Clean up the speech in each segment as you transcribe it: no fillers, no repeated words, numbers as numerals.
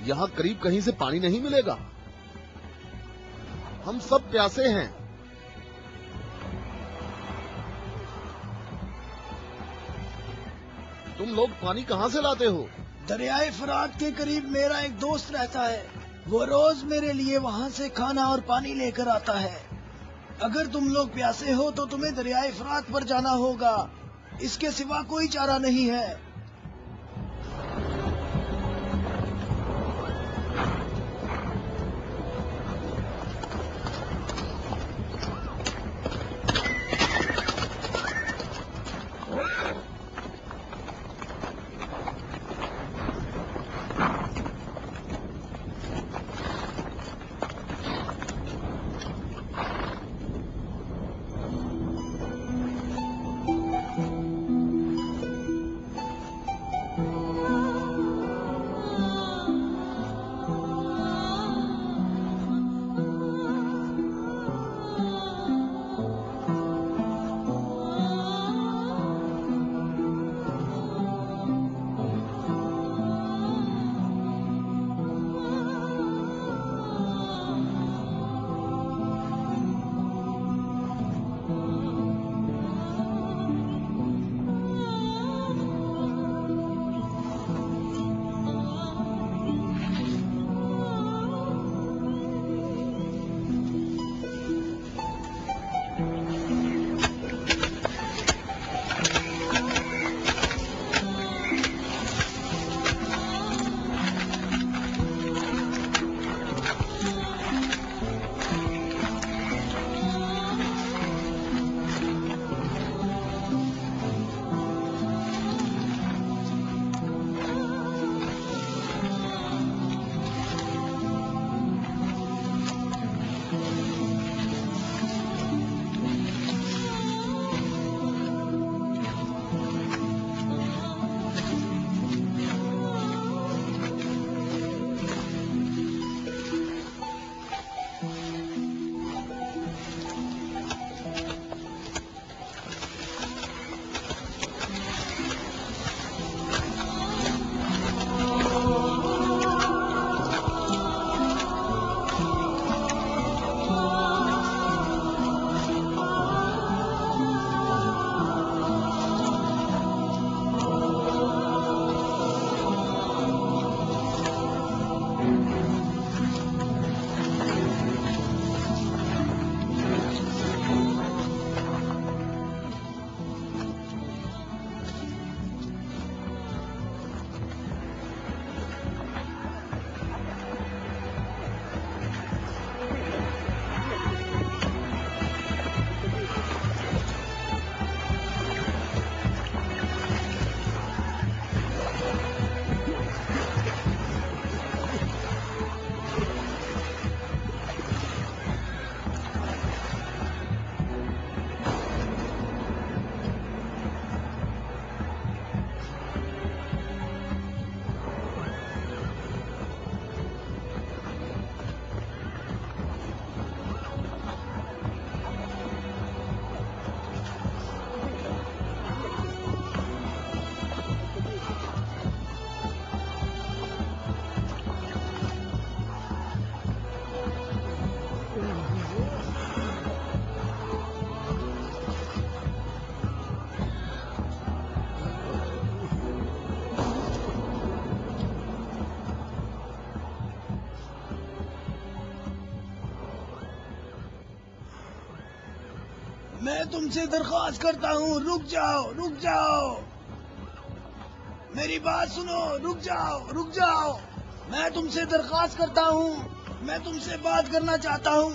यहाँ करीब कहीं से पानी नहीं मिलेगा। हम सब प्यासे हैं। तुम लोग पानी कहाँ से लाते हो? दरियाए फरात के करीब मेरा एक दोस्त रहता है। वो रोज मेरे लिए वहाँ से खाना और पानी लेकर आता है। अगर तुम लोग प्यासे हो तो तुम्हें दरियाए फरात पर जाना होगा। इसके सिवा कोई चारा नहीं है। मैं तुमसे दरख्वास्त करता हूँ, रुक जाओ, रुक जाओ। मेरी बात सुनो, रुक जाओ, रुक जाओ। मैं तुमसे दरख्वास्त करता हूँ, मैं तुमसे बात करना चाहता हूँ।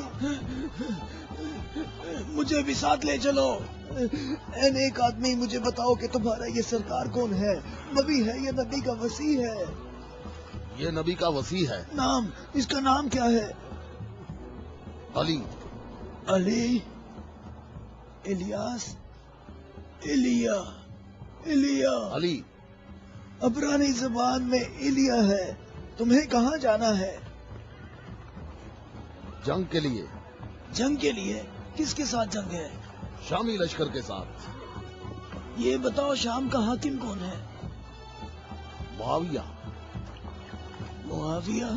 मुझे भी साथ ले चलो। ऐ नेक आदमी, मुझे बताओ कि तुम्हारा ये सरकार कौन है? नबी है या नबी का वसी है? ये नबी का वसी है। नाम, इसका नाम क्या है? अली। अली, इलियास, इलिया, इलिया। अली। अबरानी ज़बान में इलिया है। तुम्हें कहाँ जाना है? जंग के लिए। जंग के लिए? किसके साथ जंग है? शामी लश्कर के साथ। ये बताओ, शाम का हाकिम कौन है? मुआविया। मुआविया,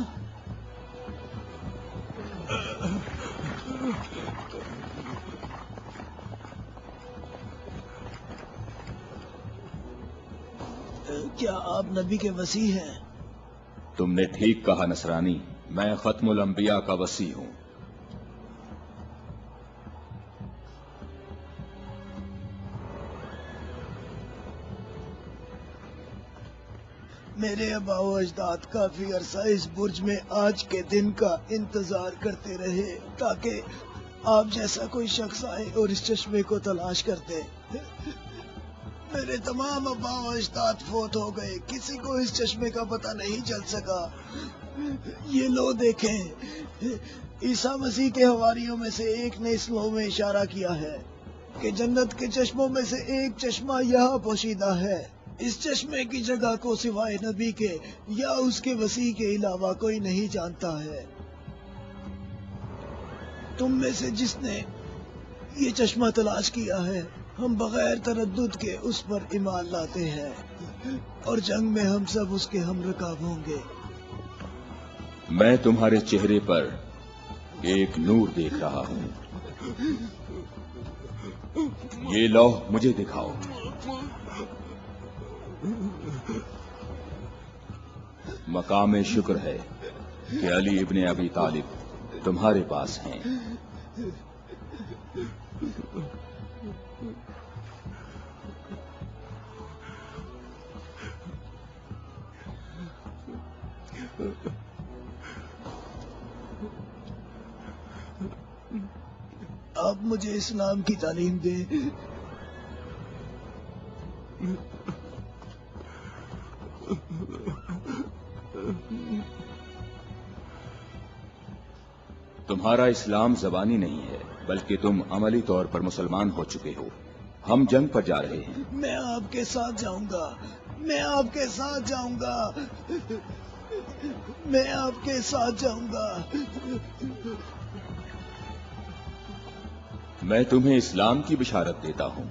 क्या आप नबी के वसी हैं? तुमने ठीक कहा नसरानी, मैं खत्मुल अंबिया का वसी हूं। मेरे अबाओ अजदाद काफी अरसा इस बुर्ज में आज के दिन का इंतजार करते रहे ताकि आप जैसा कोई शख्स आए और इस चश्मे को तलाश करते। मेरे तमाम अबाओ अजदाद फोत हो गए, किसी को इस चश्मे का पता नहीं चल सका। ये लो देखें, ईसा मसीह के हवारियों में से एक ने इस लो में इशारा किया है कि जन्नत के चश्मों में से एक चश्मा यहाँ पोशीदा है। इस चश्मे की जगह को सिवाय नबी के या उसके वसी के अलावा कोई नहीं जानता है। तुम में से जिसने ये चश्मा तलाश किया है, हम बगैर तरद्दुद के उस पर ईमान लाते हैं और जंग में हम सब उसके हमरकाब होंगे। मैं तुम्हारे चेहरे पर एक नूर देख रहा हूं। ये लौह मुझे दिखाओ। मकाम शुक्र है कि अली इब्ने अबी तालिब तुम्हारे पास हैं। आप मुझे इस्लाम की तालीम दें। तुम्हारा इस्लाम ज़बानी नहीं है, बल्कि तुम अमली तौर पर मुसलमान हो चुके हो। हम जंग पर जा रहे हैं। मैं आपके साथ जाऊंगा, मैं आपके साथ जाऊंगा, मैं आपके साथ जाऊंगा। मैं तुम्हें इस्लाम की बिशारत देता हूं।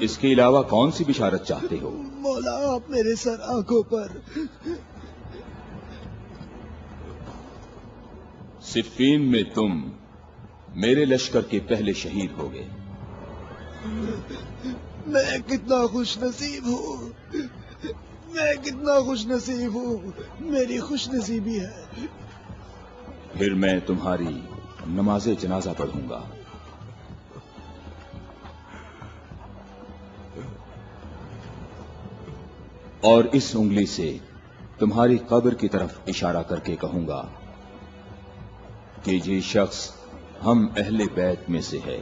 इसके अलावा कौन सी बिशारत चाहते हो? मौला, आप मेरे सर आंखों पर। सिफ़ीन में तुम मेरे लश्कर के पहले शहीद हो गए। मैं कितना खुश नसीब हूँ, मैं कितना खुश नसीब हूँ, मेरी खुश नसीबी है। फिर मैं तुम्हारी नमाज़े जनाजा पढ़ूंगा। और इस उंगली से तुम्हारी कब्र की तरफ इशारा करके कहूंगा कि ये शख्स हम अहले बैत में से है।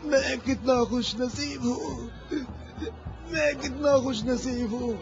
मैं कितना खुश नसीब हूँ, मैं कितना खुश नसीब हूँ।